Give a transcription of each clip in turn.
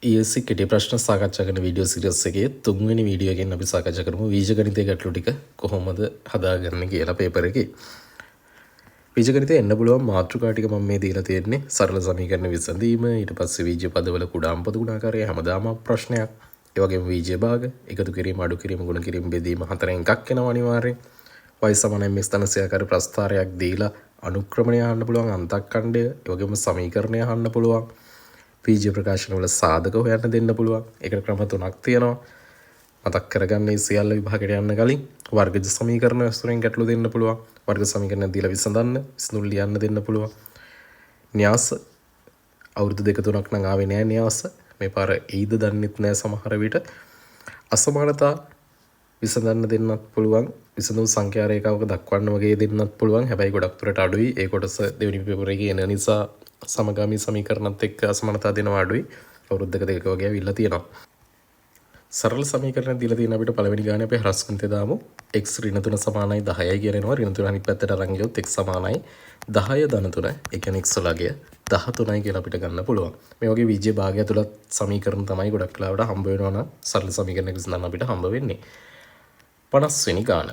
ESC කෙටි ප්‍රශ්න සාකච්ඡා කරන වීඩියෝ සීරීස් එකේ තුන්වෙනි වීඩියෝ එකෙන් අපි සාකච්ඡා කරමු බීජගණිතයේ ගැටලු ටික කොහොමද හදාගන්නේ කියලා පේපර් එකේ. බීජගණිතයේ එන්න පුළුවන් මාතෘකා ටික මම මේ දීලා තියෙන්නේ සරල සමීකරණ විසඳීම, ඊට පස්සේ බීජ පදවල කුඩාම පද ගුණාකාරය හැමදාම ප්‍රශ්නයක්. ඒ වගේම බීජ භාග, එකතු කිරීම, අඩු කිරීම, ගුණ කිරීම, බෙදීම හතරෙන් එකක් එනවා අනිවාර්යෙන්. y = mx තනසයාකාර ප්‍රස්ථාරයක් දීලා අනුක්‍රමණය අහන්න පුළුවන්, අන්තක්ඛණ්ඩය, ඒ වගේම සමීකරණය අහන්න පුළුවන්. පීජ ප්‍රකාශන වල සාධක හොයන්න දෙන්න පුළුවන්. ඒකට ක්‍රම තුනක් තියෙනවා. මතක් කරගන්න මේ සියල්ල විභාගයට යන්න කලින් වර්ගජ සමීකරණ වස්තුවෙන් ගැටලු දෙන්න පුළුවන්. වර්ග සමීකරණ දීලා විසඳන්න, විසඳුම් ලියන්න දෙන්න පුළුවන්. න්‍යාස අවුරුදු දෙක තුනක් නම් ආවේ නෑ න්‍යාස. මේ පාර ඊද දන්නෙත් නෑ සමහර විට. අසමානතා විසඳන්න දෙන්නත් පුළුවන්. විසඳුම් සංඛ්‍යා රේඛාවක දක්වන්න වගේ දෙන්නත් පුළුවන්. හැබැයි ගොඩක් දුරට අඩුයි. ඒ කොටස දෙවෙනි පේපර් එකේ එන නිසා සමගාමී සමීකරණත් එක්ක අසමානතා දෙනවා අඩුයි. අවුරුදු දෙක වගේ ඇවිල්ලා තියෙනවා. සරල සමීකරණ දීලා තියෙන අපිට පළවෙනි ගානේ අපි හරස් ගුණිතය දාමු. x ඍණ 3 සමානයි 10යි කියලා එනවා. ඍණ 3 අනිත් පැත්තට අරන් ගියොත් x සමානයි 10 ධන 3. ඒ කියන්නේ x ලගය 13යි කියලා අපිට ගන්න පුළුවන්. මේ වගේ විජ්‍ය භාගය ඇතුළත් සමීකරණ තමයි ගොඩක් වෙලාවට හම්බ වෙනවා නම් සරල සමීකරණයක් විසඳන්න අපිට හම්බ වෙන්නේ. 50 වෙනි ගාන.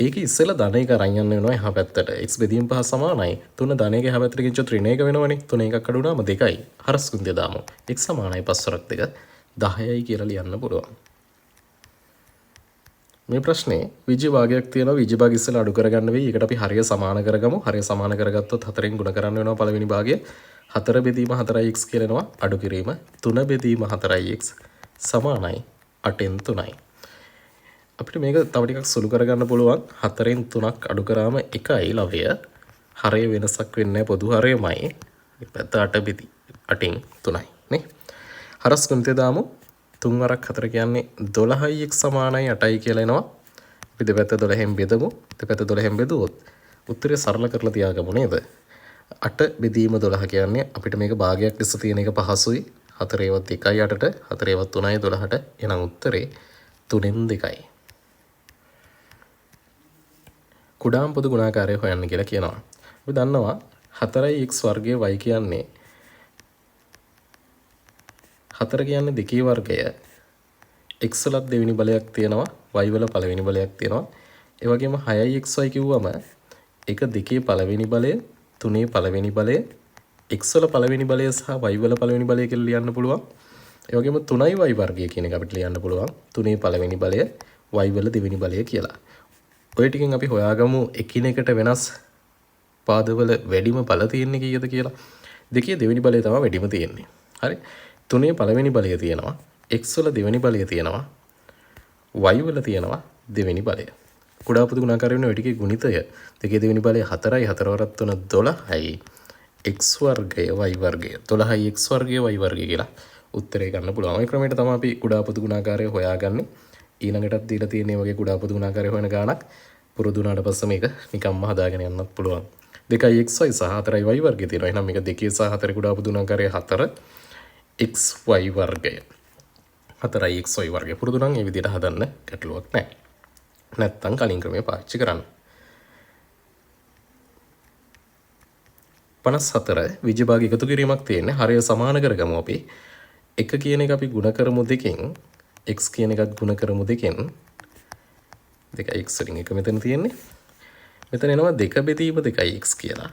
ඒක ඉස්සෙල්ලා ධන එක අරන් යන්න වෙනවා එහා පැත්තට. x බෙදීම 5 සමානයි 3 ධන එක එහා පැත්තට ගෙනිච්චොත් ඍණ එක වෙනවනේ. 3 එකක් අඩු වුණාම 2යි. හරස් ගුණිතය දාමු. x සමානයි 5 වරක් 2 10යි කියලා ලියන්න පුළුවන්. මේ ප්‍රශ්නේ විජ්‍ය භාගයක් තියෙනවා. විජ්‍ය භාගය ඉස්සෙල්ලා අඩු කරගන්න වෙයි. ඒකට අපි හරිය සමාන කරගමු. හරිය සමාන කරගත්තොත් 4ෙන් ගුණ කරන්න වෙනවා පළවෙනි භාගය. 4 බෙදීම 4x කියලා එනවා. අඩු කිරීම 3 බෙදීම 4x සමානයි 8න් 3යි. අපිට මේක තව ටිකක් සුළු කරගන්න පුළුවන්. 4න් 3ක් අඩු කරාම 1යි ලවය. හරය වෙනසක් වෙන්නේ නැහැ. පොදු හරයමයි. මේ පැත්ත 8 බෙදී 8න් 3යි නේ. හරස් ගුණිතය දාමු. 3 වරක් 4 කියන්නේ 12යි x සමානයි 8යි කියලා එනවා. අපි දෙපැත්ත 12න් බෙදමු. දෙපැත්ත 12න් බෙදුවොත් උත්තරය සරල කරලා තියාගමු නේද? 8 බෙදීම 12 කියන්නේ අපිට මේක භාගයක් ලෙස තියෙන එක පහසුයි. 4 ඒවත් 1යි 8ට, 4 ඒවත් 3යි 12ට. එහෙනම් උත්තරේ 3න් 2යි. කුඩාම පොදු ගුණාකාරය හොයන්න කියලා කියනවා. අපි දන්නවා 4යි x වර්ගය y කියන්නේ 4 කියන්නේ 2 වර්ගය. x වලත් දෙවෙනි බලයක් තියෙනවා, y වල පළවෙනි බලයක් තියෙනවා. ඒ වගේම 6යි xy කිව්වම එක 2 පළවෙනි බලය, 3 පළවෙනි බලය, x වල පළවෙනි බලය සහ y වල පළවෙනි බලය කියලා ලියන්න පුළුවන්. ඒ වගේම 3යි y වර්ගය කියන එක අපිට ලියන්න පුළුවන්. 3 පළවෙනි බලය, y වල දෙවෙනි බලය කියලා. ඔය ටිකෙන් අපි හොයාගමු එකිනෙකට වෙනස් පාදවල වැඩිම බල තියෙන්නේ කීයද කියලා. 2 දෙවෙනි බලය තමයි වැඩිම තියෙන්නේ. හරි. 3 පළවෙනි බලය තියෙනවා, x වල දෙවෙනි බලය තියෙනවා, y වල තියෙනවා දෙවෙනි බලය. කුඩා පොදු ගුණාකාරය වෙන ඔය ටිකේ ගුණිතය 2 දෙවෙනි බලය 4යි, 4 වරක් 3 12යි, x වර්ගය y වර්ගය 12යි x වර්ගය y වර්ගය කියලා උත්තරේ ගන්න පුළුවන්. ওই ක්‍රමයට තමයි අපි කුඩා පොදු ගුණාකාරය හොයාගන්නේ. ඊළඟටත් දීලා තියෙන මේ වගේ කුඩා පොදු ගුණාකාරය හොයන ගානක් පුරුදු වුණාට පස්සේ මේක නිකම්ම හදාගෙන යන්නත් පුළුවන්. 2යි xy සහ 4යි y වර්ගය තියෙනවා. එහෙනම් මේක 2 සහ 4 කුඩා පොදු ගුණාකාරය 4 xy වර්ගය 4යි xy වර්ගය. පුරුදු නම් මේ විදිහට හදන්න ගැටලුවක් නැහැ. නැත්තම් කලින් ක්‍රමය පාවිච්චි කරන්න. 54 විජ්‍ය භාග එකතු කිරීමක් තියෙන්නේ. හරිය සමාන කරගමු අපි. 1 කියන එක අපි ගුණ කරමු 2කින්, x කියන එකත් ගුණ කරමු 2කින්. 2x වලින් එක මෙතන තියෙන්නේ. මෙතන එනවා 2 බෙදීම 2x කියලා.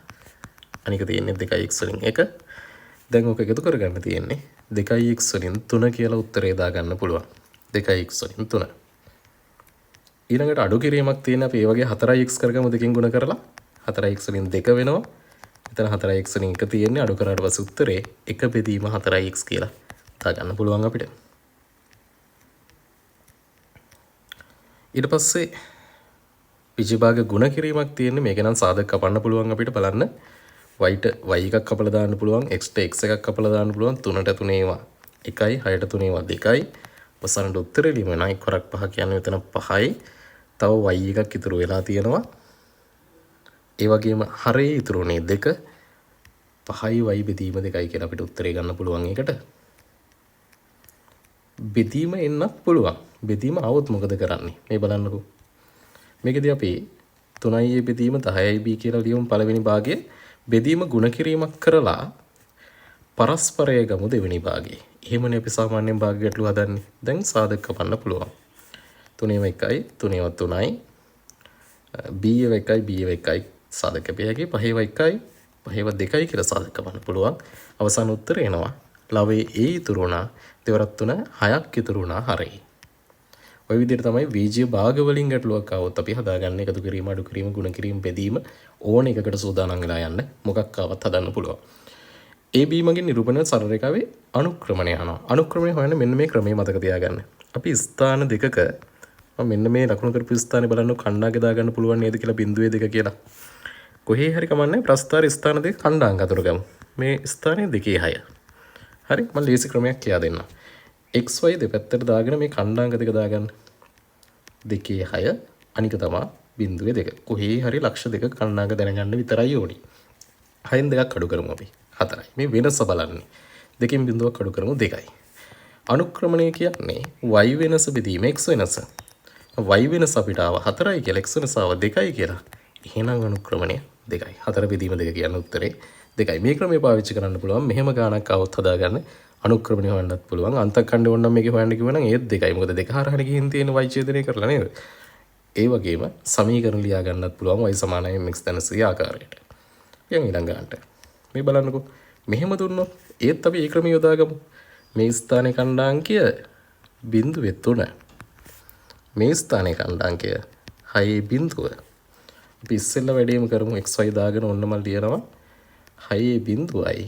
අනික තියෙන්නේ 2x වලින් 1. දැන් ඔක එකතු කරගන්න තියෙන්නේ 2x වලින් 3 කියලා උත්තරේ දාගන්න පුළුවන්. 2x වලින් 3. ඊළඟට අඩු කිරීමක් තියෙන අපි ඒ වගේ 4x කරගමු 2කින් ගුණ කරලා 4x වලින් 2 වෙනවා. මෙතන 4x වලින් 1 තියෙන්නේ. අඩු කරාට පස්සේ උත්තරේ 1 බෙදීම 4x කියලා දාගන්න පුළුවන් අපිට. ඊට පස්සේ විජ්‍ය භාග ගුණ කිරීමක් තියෙන්නේ. මේක නම් සාධක කපන්න පුළුවන් අපිට බලන්න. y ට y එකක් කපලා දාන්න පුළුවන්, x ට x එකක් කපලා දාන්න පුළුවන්. 3ට 3 ඒවා 1යි, 6ට 3 ඒවා 2යි. අවසානට උත්තරේ ලියමු. 9 කරක් 5 කියන්නේ මෙතන 5යි. තව y එකක් ඉතුරු වෙලා තියෙනවා. ඒ වගේම හරේ ඉතුරුනේ 2. 5යි y බෙදීම 2යි කියලා අපිට උත්තරේ ගන්න පුළුවන් ඒකට. බෙදීම එන්නත් පුළුවන්. බෙදීම આવොත් මොකද කරන්නේ? මේ බලන්නකෝ. මේකදී අපි 3යි බෙදීම 10යි b කියලා ලියමු පළවෙනි භාගයේ. බෙදීම ගුණ කිරීමක් කරලා පරස්පරය ගමු දෙවෙනි භාගයේ. එහෙමනේ අපි සාමාන්‍යයෙන් භාග ගැටලු හදන්නේ. දැන් සාධක කපන්න පුළුවන්. 3ව 1යි 3ව 3යි b ව 1යි b ව 1යි සාධක කැපිය හැකි 5ව 1යි 5ව 2යි කියලා සාධක කපන්න පුළුවන්. අවසාන උත්තරය එනවා ලවයේ a ඉතුරු වුණා දෙවරක් 3 6ක් ඉතුරු වුණා හරියි. ඔය විදිහට තමයි බීජීය භාග වලින් ගැටලුවක් ආවොත් අපි හදාගන්නේ එකතු කිරීම අඩු කිරීම ගුණ කිරීම බෙදීම ඕන එකකට සූදානම් වෙලා යන්න මොකක් ආවත් හදන්න පුළුවන්. AB මගින් නිරූපණය සරල රේඛාවේ අනුක්‍රමණය යනවා. අනුක්‍රමණය හොයන්න මෙන්න මේ ක්‍රමය මතක තියාගන්න. අපි ස්ථාන දෙකක මෙන්න මේ ලකුණු කරපු ස්ථානේ බලන්න කණ්ඩායම් දාගන්න පුළුවන් නේද කියලා බිඳුවේ දෙක කියලා. කොහේ හරි කමන්නේ ප්‍රස්ථාර ස්ථාන දෙක කණ්ඩායම් අතර ගමු. මේ ස්ථානයේ 2 6. හරි මම ලේසි ක්‍රමයක් කියා දෙන්නම්. XY දෙපැත්තට දාගෙන මේ කණ්ඩායම් දෙක දාගන්න. 2 6 අනික තමයි බිඳුවේ 2. කොහේ හරි ලක්ෂ දෙක කණ්ඩායම් දැනගන්න විතරයි ඕනි. 6න් දෙකක් අඩු කරමු අපි. 4යි. මේ වෙනස බලන්නේ. දෙකෙන් බිඳුවක් අඩු කරමු 2යි. අනුක්‍රමණය කියන්නේ y වෙනස බෙදීම x වෙනස. y වෙනස අපිට ආව 4යි කියලා x වෙනස ආව 2යි කියලා. එහෙනම් අනුක්‍රමණය 2යි. 4 බෙදීම 2 කියන උත්තරේ 2යි. මේ ක්‍රමය පාවිච්චි කරන්න පුළුවන්. මෙහෙම ගානක් આવොත් හදාගන්න අනුක්‍රමණය හොයන්නත් පුළුවන්. අන්තකණ්ඩ ඕන නම් මේක හොයන්න කිව්වනම් ඒත් 2යි. මොකද 2 හරහට ගිහින් තියෙන y ඡේදනය කරලා නේද? ඒ වගේම සමීකරණ ලියා ගන්නත් පුළුවන් y සමානයි mx ධන c ආකාරයට. යන් ඊළඟ ගන්නට. මේ බලන්නකෝ. මෙහෙම දුන්නොත් ඒත් අපි ඒ ක්‍රමය යොදාගමු. මේ ස්ථානයේ කණ්ඩාංකය බිඳුවේ 3. මේ ස්ථානයේ කණ්ඩාංකය 6 බිඳුව. අපි ඉස්සෙල්ලා වැඩේම කරමු xy දාගෙන ඔන්න මම ලියනවා 6 බිඳුවයි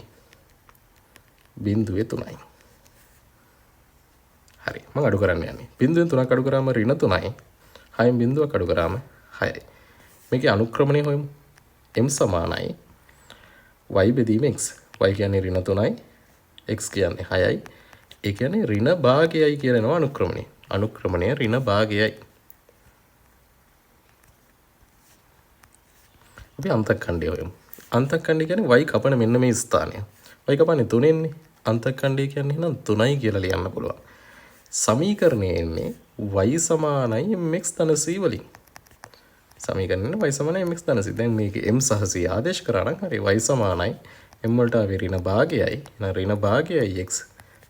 බිඳුවේ 3යි. හරි මම අඩු කරන්න යන්නේ. බිඳුවෙන් 3ක් අඩු කරාම ඍණ 3යි. 6න් බිඳුවක් අඩු කරාම 6යි. මේකේ අනුක්‍රමණය හොයමු. m සමානයි y බෙදීම x. y කියන්නේ ඍණ 3යි x කියන්නේ 6යි. ඒ කියන්නේ ඍණ භාගයයි කියලා එනවා අනුක්‍රමණය. අනුක්‍රමණය ඍණ භාගයයි. අපි අන්තකණ්ඩය හොයමු. අන්තකණ්ඩය කියන්නේ y කපන මෙන්න මේ ස්ථානය. y කපන්නේ 3න්නේ. අන්තකණ්ඩය කියන්නේ එහෙනම් 3යි කියලා ලියන්න පුළුවන්. සමීකරණයේ එන්නේ y සමානයි mx ධන c වලින්. සමීකරණය y සමානයි mx ධන c. දැන් මේක m සහ c ආදේශ කරා නම් හරි y සමානයි m වලට ආවේ ඍණ භාගයයි. එහෙනම් ඍණ භාගයයි x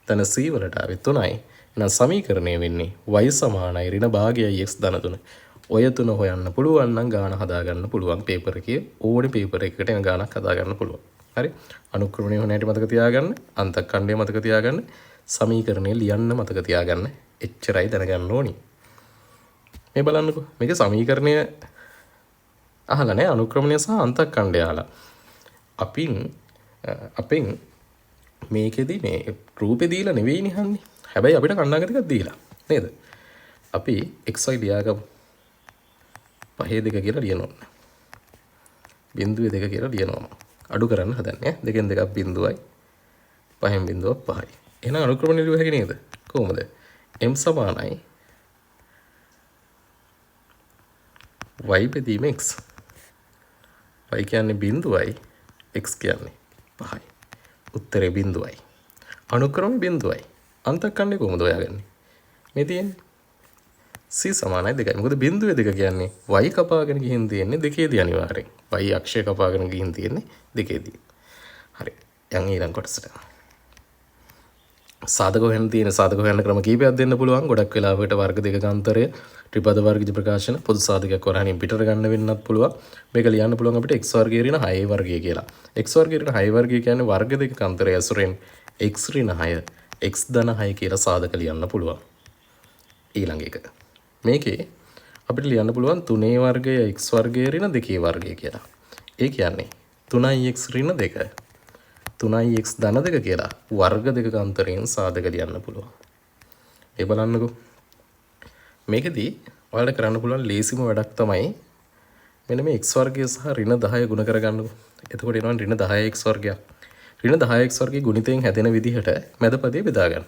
ධන c වලට ආවේ 3යි. එහෙනම් සමීකරණය වෙන්නේ y සමානයි ඍණ භාගයයි x ධන 3. ඔය තුන හොයන්න පුළුවන් නම් ගාන හදාගන්න පුළුවන් පේපර් එකේ ඕනේ පේපර් එකකට එන ගානක් හදාගන්න පුළුවන්. හරි අනුක්‍රමණය හොයන හැටි මතක තියාගන්න, අන්තකණ්ඩය මතක තියාගන්න, සමීකරණය ලියන්න මතක තියාගන්න. එච්චරයි දැනගන්න ඕනි. මේ බලන්නකෝ. මේක සමීකරණය අහලා නැහැ අනුක්‍රමණය සහ අන්තකණ්ඩය අහලා. අපෙන් මේකෙදි මේ රූපේ දීලා නෙවෙයි නිහන්නේ. හැබැයි අපිට කණ්ඩායම් ටිකක් දීලා නේද? අපි xy ලියාගමු. 5 2 කියලා ලියනවා. බිඳුවේ 2 කියලා ලියනවා. අඩු කරන්න හදන්නේ. 2න් 2ක් බිඳුවයි. 5න් බිඳුවක් 5යි. එහෙනම් අනුක්‍රමණය ලියුව හැකි නේද? කොහොමද? m සමානයි y බෙදීම x. y කියන්නේ බිඳුවයි x කියන්නේ 5යි. උත්තරේ බිඳුවයි. අනුක්‍රමය බිඳුවයි. අන්තකණ්ඩය කොහොමද හොයාගන්නේ? මේ තියෙන්නේ c සමානයි 2යි. මොකද බිඳුවේ 2 කියන්නේ y කපාගෙන ගිහින් තියෙන්නේ 2ේදී අනිවාර්යෙන්. y අක්ෂය කපාගෙන ගිහින් තියෙන්නේ 2ේදී. හරි. යන් ඊළඟ කොටසට. සාධක හොයන්න තියෙන සාධක හොයන්න ක්‍රම කීපයක් දෙන්න පුළුවන්. ගොඩක් වෙලාවකට වර්ග දෙකක අන්තරය, ත්‍රිපද වර්ගජ ප්‍රකාශන, පොදු සාධකයක් වරහණින් පිටර ගන්න වෙන්නත් පුළුවන්. මේක ලියන්න පුළුවන් අපිට x වර්ගය ඍණ 6 වර්ගය කියලා. x වර්ගය ඍණ 6 වර්ගය කියන්නේ වර්ග දෙකක අන්තරය ඇසුරෙන් x ඍණ 6 x ධන 6 කියලා සාධක ලියන්න පුළුවන්. ඊළඟ එක. මේකේ අපිට ලියන්න පුළුවන් 3 වර්ගය x වර්ගය ඍණ 2 වර්ගය කියලා. ඒ කියන්නේ 3x ඍණ 2 3x ධන 2 කියලා වර්ග දෙකක අන්තරයෙන් සාධක ලියන්න පුළුවන්. ඒ බලන්නකෝ. මේකෙදී ඔයාලට කරන්න පුළුවන් ලේසිම වැඩක් තමයි මෙන්න මේ x වර්ගය සහ ඍණ 10 ගුණ කරගන්නකෝ. එතකොට එනවා ඍණ 10x වර්ගයක්. ඍණ 10x වර්ගයේ ගුණිතයෙන් හැදෙන විදිහට මැදපදේ බෙදා ගන්න.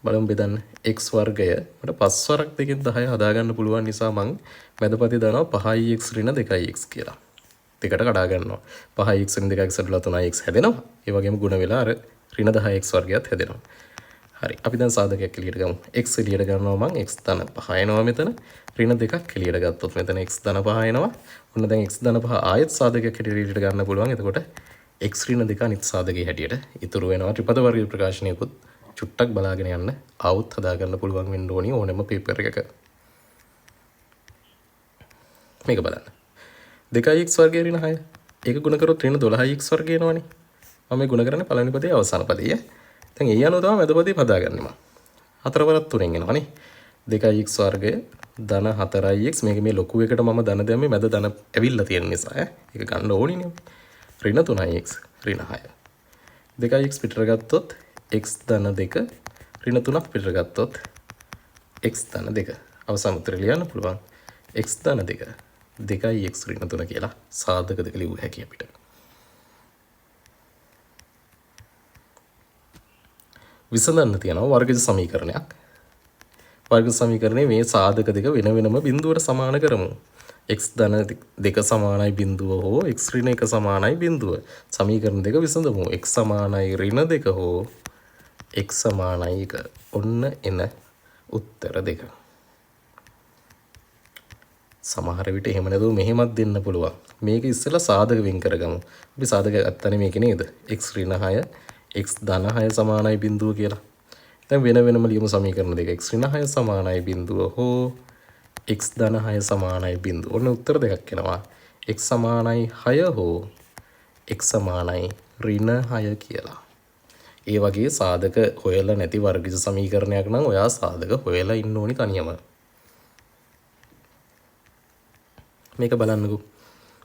බලමු බෙදන්න. x වර්ගය මට 5 වරක් දෙකෙන් 10 හදා ගන්න පුළුවන් නිසා මං මැදපදේ දානවා 5x ඍණ 2x කියලා. දෙකට කඩා ගන්නවා. 5x ඍණ 2x වලට 3x හැදෙනවා. ඒ වගේම ගුණ වෙලා අර ඍණ 10x වර්ගයත් හැදෙනවා. හරි. අපි දැන් සාධකයක් එළියට ගමු. x එළියට ගන්නවා මං x ධන 5 එනවා මෙතන. ඍණ 2ක් එළියට ගත්තොත් මෙතන x ධන 5 එනවා. ඔන්න දැන් x ධන 5 ආයෙත් සාධකයක් එළියට ගන්න පුළුවන්. එතකොට x ඍණ 2 අනිත් සාධකයේ හැටියට ඉතුරු වෙනවා. ත්‍රිපද වර්ග ප්‍රකාශනයකුත් චුට්ටක් බලාගෙන යන්න ආවුත් හදාගන්න පුළුවන් වෙන්න ඕනි ඕනෙම පේපර් එකක. මේක බලන්න. 2x වර්ගය ඍණ 6. ඒක ගුණ කරොත් ඍණ 12x වර්ගය එනවනේ. මම මේ ගුණ කරන්නේ පළවෙනි පදේ අවසාන පදේ. දැන් ඒ අනුව තමයි මැද පදේ හදාගන්නේ මම. 4 වරක් 3න් එනවනේ. 2x වර්ගය ධන 4x මේක මේ ලොකු එකට මම ධන දැම්මේ මැද ධන ඇවිල්ලා තියෙන නිසා ඒක ගන්න ඕනේ නේ. ඍණ 3x ඍණ 6. 2x පිටර ගත්තොත් x ධන 2 ඍණ 3ක් පිටර ගත්තොත් x ධන 2 අවසන් උත්තරය ලියන්න පුළුවන් x ධන 2 2x ඍණ 3 කියලා සාධක දෙක ලියුව හැකියි අපිට. විසඳන්න තියෙනවා වර්ගජ සමීකරණයක්. වර්ග සමීකරණයේ මේ සාධක දෙක වෙන වෙනම බිඳුවට සමාන කරමු. x ධන 2 සමානයි බිඳුව හෝ x ඍණ 1 සමානයි බිඳුව. සමීකරණ දෙක විසඳමු. x සමානයි ඍණ 2 හෝ x සමානයි 1. ඔන්න එන උත්තර දෙක. සමහර විට එහෙම නැතුව මෙහෙමත් දෙන්න පුළුවන්. මේක ඉස්සෙල්ලා සාධක වෙන් කරගමු. අපි සාධක ගත්තනේ මේකේ නේද? x ඍණ 6 x ධන 6 සමානයි බිඳුව කියලා. දැන් වෙන වෙනම ලියමු සමීකරණ දෙක. x ඍණ 6 සමානයි බිඳුව හෝ x ධන 6 සමානයි බිඳුව. ඔන්න උත්තර දෙකක් එනවා. x සමානයි 6 හෝ x සමානයි ඍණ 6 කියලා. ඒ වගේ සාධක හොයලා නැති වර්ගජ සමීකරණයක් නම් ඔයා සාධක හොයලා ඉන්න ඕනි තනියම. මේක බලන්නකෝ.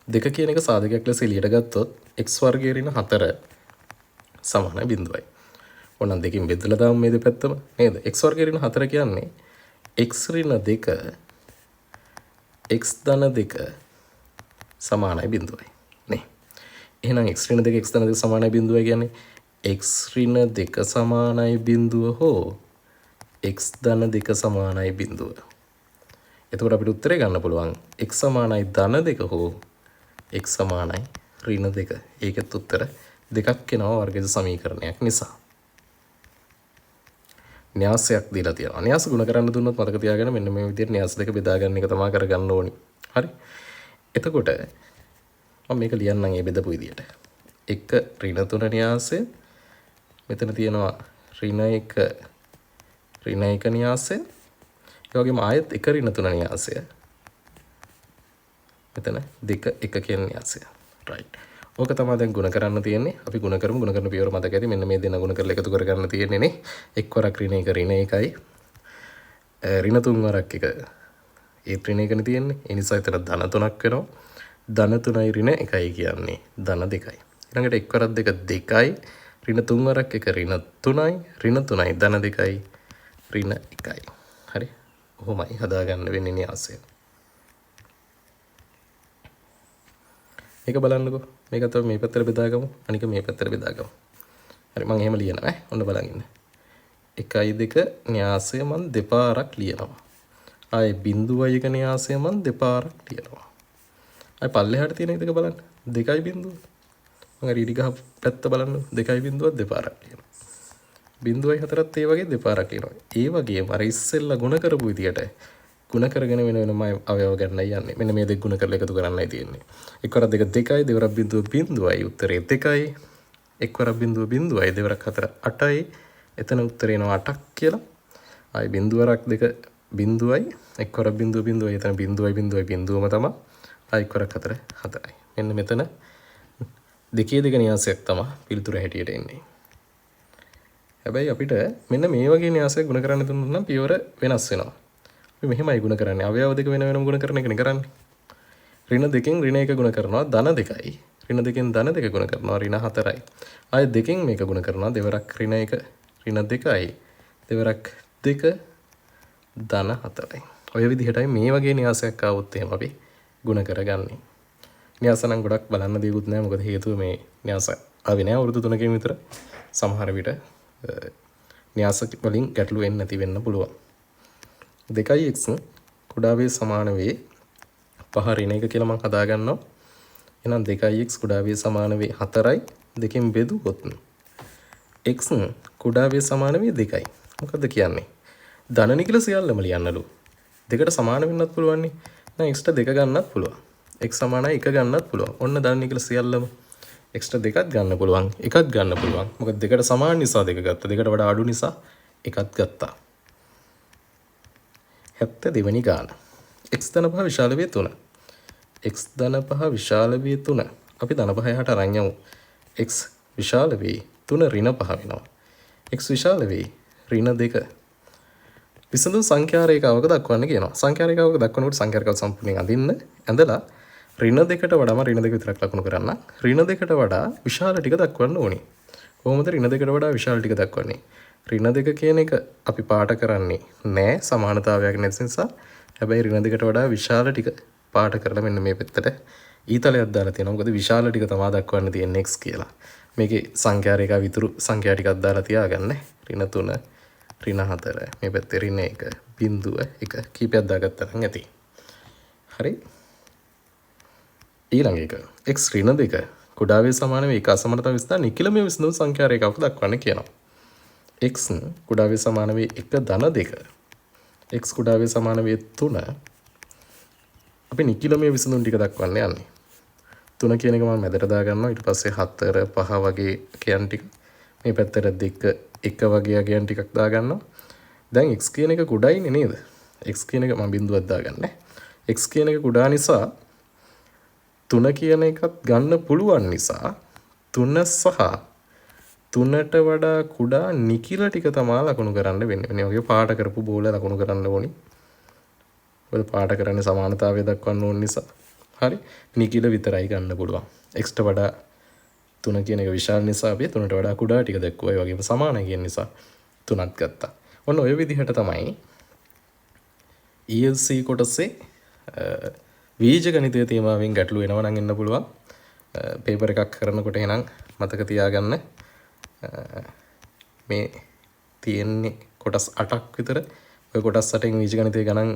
2 කියන එක සාධකයක් ලෙස එළියට ගත්තොත් x වර්ගය ඍණ 4 සමානයි බිඳුවයි. ඕනම් දෙකෙන් බෙදලා දාමු මේ දෙපැත්තම නේද? x වර්ගය ඍණ 4 කියන්නේ x ඍණ 2 x ධන 2 සමානයි බිඳුවයි නේ. එහෙනම් x ඍණ 2 x ධන 2 සමානයි බිඳුවයි කියන්නේ x ඍණ 2 සමානයි බිඳුව හෝ x ධන 2 සමානයි බිඳුව. එතකොට අපිට උත්තරේ ගන්න පුළුවන් x සමානයි ධන 2 හෝ x සමානයි ඍණ 2. ඒකෙත් උත්තර දෙකක් එනවා වර්ගජ සමීකරණයක් නිසා. න්‍යාසයක් දීලා තියෙනවා. න්‍යාස ගුණ කරන්න දුන්නොත් මතක තියාගන්න මෙන්න මේ විදිහට න්‍යාස දෙක බෙදා ගන්න එක තමයි කරගන්න ඕනි. හරි. එතකොට මම මේක ලියන්නම් මේ බෙදපු විදිහට. 1 ඍණ 3 න්‍යාසය. මෙතන තියෙනවා ඍණ 1 න්‍යාසය. ඒ වගේම ආයෙත් 1 ඍණ 3 න්‍යාසය. මෙතන 2 1 කියන න්‍යාසය. right. ඕක තමයි දැන් ගුණ කරන්න තියෙන්නේ. අපි ගුණ කරමු. ගුණ කරන පියවර මතක ඇති. මෙන්න මේ දෙන ගුණ කරලා එකතු කරගන්න තියෙන්නේ නේ. එක් වරක් ඍණ 1 ඍණ 1යි. ඍණ 3 වරක් 1. ඒ ඍණ 1නේ තියෙන්නේ. ඒ නිසා එතන ධන 3ක් වෙනවා. ධන 3යි ඍණ 1යි කියන්නේ ධන 2යි. ඊළඟට එක් වරක් 2 2යි. ඍණ 3 වරක් 1 ඍණ 3යි. ඍණ 3යි ධන 2යි ඍණ 1යි. හරි. කොහොමයි හදාගන්න වෙන්නේ න්‍යාසය. මේක බලන්නකෝ. මේක තමයි මේ පැත්තට බෙදාගමු. අනික මේ පැත්තට බෙදාගමු. හරි මම එහෙම ලියනවා ඈ. ඔන්න බලන් ඉන්න. 1යි 2 න්‍යාසය මම දෙපාරක් ලියනවා. ආයේ බිඳුවයි 1 න්‍යාසය මම දෙපාරක් ලියනවා. ආයේ පල්ලෙහාට තියෙන එක බලන්න. 2යි බිඳුව. මම රීඩි ගහ පැත්ත බලන්න. 2යි බිඳුව දෙපාරක් ලියනවා. බිඳුවයි 4ත් ඒ වගේ දෙපාරක් ලියනවා. ඒ වගේම අර ඉස්සෙල්ලා ගුණ කරපු විදියට ගුණ කරගෙන වෙන වෙනම අවයව ගන්නයි යන්නේ. මෙන්න මේ දෙක ගුණ කරලා එකතු කරන්නයි තියෙන්නේ. එක්වරක් 2 2යි දෙවරක් බිඳුව බිඳුවයි උත්තරේ 2යි. එක්වරක් බිඳුව බිඳුවයි දෙවරක් 4 8යි. එතන උත්තරේ එනවා 8ක් කියලා. ආයි බිඳුවරක් 2 බිඳුවයි එක්වරක් බිඳුව බිඳුවයි එතන බිඳුවයි බිඳුවයි බිඳුවම තමයි. ආයි එක්වරක් 4 4යි. මෙන්න මෙතන දෙකේ දෙක න්‍යාසයක් තමයි පිළිතුර හැටියට එන්නේ. හැබැයි අපිට මෙන්න මේ වගේ න්‍යාසයක් ගුණ කරන්න දුන්නොත් නම් පියවර වෙනස් වෙනවා. අපි මෙහෙමයි ගුණ කරන්නේ. අවයව දෙක වෙන වෙනම ගුණ කරන එකනේ කරන්නේ. ඍණ 2කින් ඍණ 1 ගුණ කරනවා ධන 2යි. ඍණ 2කින් ධන 2 ගුණ කරනවා ඍණ 4යි. ආයෙ දෙකෙන් මේක ගුණ කරනවා දෙවරක් ඍණ 1 ඍණ 2යි. දෙවරක් 2 ධන 4යි. ඔය විදිහටයි මේ වගේ න්‍යාසයක් ආවොත් එහෙම අපි ගුණ කරගන්නේ. න්‍යාස නම් ගොඩක් බලන්න දෙයක්වත් නැහැ. මොකද හේතුව මේ න්‍යාස ආවේ නැහැ අවුරුදු 3කින් විතර. සමහර විට න්‍යාස වලින් ගැටලු වෙන්නේ නැති වෙන්න පුළුවන්. 2x කුඩා වේ සමාන වේ 5 ඍණ 1 කියලා මම හදා ගන්නවා. එහෙනම් 2x කුඩා වේ සමාන වේ 4යි. දෙකෙන් බෙදුවොත් x කුඩා වේ සමාන වේ 2යි. මොකද්ද කියන්නේ? ධන නිකල සියල්ලම ලියන්නලු. දෙකට සමාන වෙන්නත් පුළුවන් නේ. එහෙනම් x ට 2 ගන්නත් පුළුවන්. x සමානයි 1 ගන්නත් පුළුවන්. ඔන්න ධන නිකල සියල්ලම එක්ස්ට්‍රා දෙකක් ගන්න පුළුවන් එකක් ගන්න පුළුවන්. මොකද දෙකට සමාන නිසා දෙක ගත්තා. දෙකට වඩා අඩු නිසා එකක් ගත්තා. 72 වෙනි ගාන. x ධන පහ විශාල වේ 3. x ධන පහ විශාල වේ 3. අපි ධන පහ යට අරන් යමු. x විශාල වේ 3 ඍණ 5 වෙනවා. x විශාල වේ ඍණ 2. විසඳුම් සංඛ්‍යා රේඛාවක දක්වන්න කියනවා. සංඛ්‍යා රේඛාවක දක්වනකොට සංඛ්‍යා රේඛාව සම්පූර්ණයෙන් අඳින්න. ඇඳලා ඍණ 2ට වඩාම ඍණ 2 විතරක් ලකුණු කරන්න. ඍණ 2ට වඩා විශාල ටික දක්වන්න ඕනේ. කොහොමද ඍණ 2ට වඩා විශාල ටික දක්වන්නේ? ඍණ 2 කියන එක අපි පාට කරන්නේ නෑ සමානතාවයක් නැති නිසා. හැබැයි ඍණ 2ට වඩා විශාල ටික පාට කරලා මෙන්න මේ පැත්තට ඊතලයක් දාලා තියෙනවා. මොකද විශාල ටික තමයි දක්වන්න තියෙන්නේ x කියලා. මේකේ සංඛ්‍යා රේඛාව විතරු සංඛ්‍යා ටිකක් දාලා තියාගන්න. ඍණ 3 ඍණ 4 මේ පැත්තේ ඍණ 1 බිංදුව 1 කීපයක් දාගත්තා නම් ඇති. හරි. ඊළඟ එක x ඍණ 2 කුඩා වේ සමාන වේ 1 අසමනතාව විස්තර නිකිලමේ විසඳුම් සංඛ්‍යා රේඛාවක දක්වන්න කියනවා. x කුඩා වේ සමාන වේ 1 ධන 2 x කුඩා වේ සමාන වේ 3 අපි නිකිලමේ විසඳුම් ටික දක්වන්න යන්නේ. 3 කියන එක මම මැදට දා ගන්නවා. ඊට පස්සේ 4 5 වගේ කියන් ටික මේ පැත්තට 2 1 වගේ අගයන් ටිකක් දා ගන්නවා. දැන් x කියන එක කුඩායිනේ නේද? x කියන එක මම බිඳුවක් දාගන්නේ. x කියන එක කුඩා නිසා 3 කියන එකත් ගන්න පුළුවන් නිසා 3 සහ 3ට වඩා කුඩා නිකිල ටික තමයි ලකුණු කරන්න වෙන්නේ. මේ වගේ පාට කරපු බෝල ලකුණු කරන්න ඕනි. ඔය පාට කරන්නේ සමානතාවය දක්වන්න ඕන නිසා. හරි. නිකිල විතරයි ගන්න පුළුවන්. x ට වඩා 3 කියන එක විශාල නිසා අපි 3ට වඩා කුඩා ටික දැක්කුවා. ඒ වගේම සමානයි කියන නිසා 3ක් ගත්තා. ඔන්න ඔය විදිහට තමයි ELC කොටසේ බීජ ගණිතය තේමාවෙන් ගැටලු වෙනවා නම් එන්න පුළුවන්. පේපර් එකක් කරනකොට එහෙනම් මතක තියාගන්න මේ තියෙන්නේ කොටස් 8ක් විතර. ඔය කොටස් 8න් බීජ ගණිතය ගණන්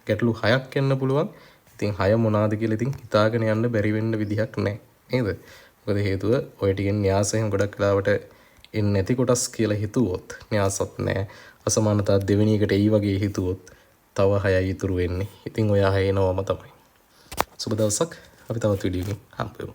ගැටලු 6ක් එන්න පුළුවන්. ඉතින් 6 මොනවාද කියලා ඉතින් හිතාගෙන යන්න බැරි වෙන්න විදිහක් නැහැ. නේද? මොකද හේතුව ඔය ටිකෙන් න්‍යාසයෙන් ගොඩක් වෙලාවට එන්නේ නැති කොටස් කියලා හිතුවොත් න්‍යාසත් නැහැ. අසමානතා දෙවෙනි එකට එයි වගේ හිතුවොත් තව 6යි ඉතුරු වෙන්නේ. ඉතින් ඔය 6 එනවම තමයි. සුබ දවසක්. අපි තවත් වීඩියෝ එකකින් හම්බ වෙමු.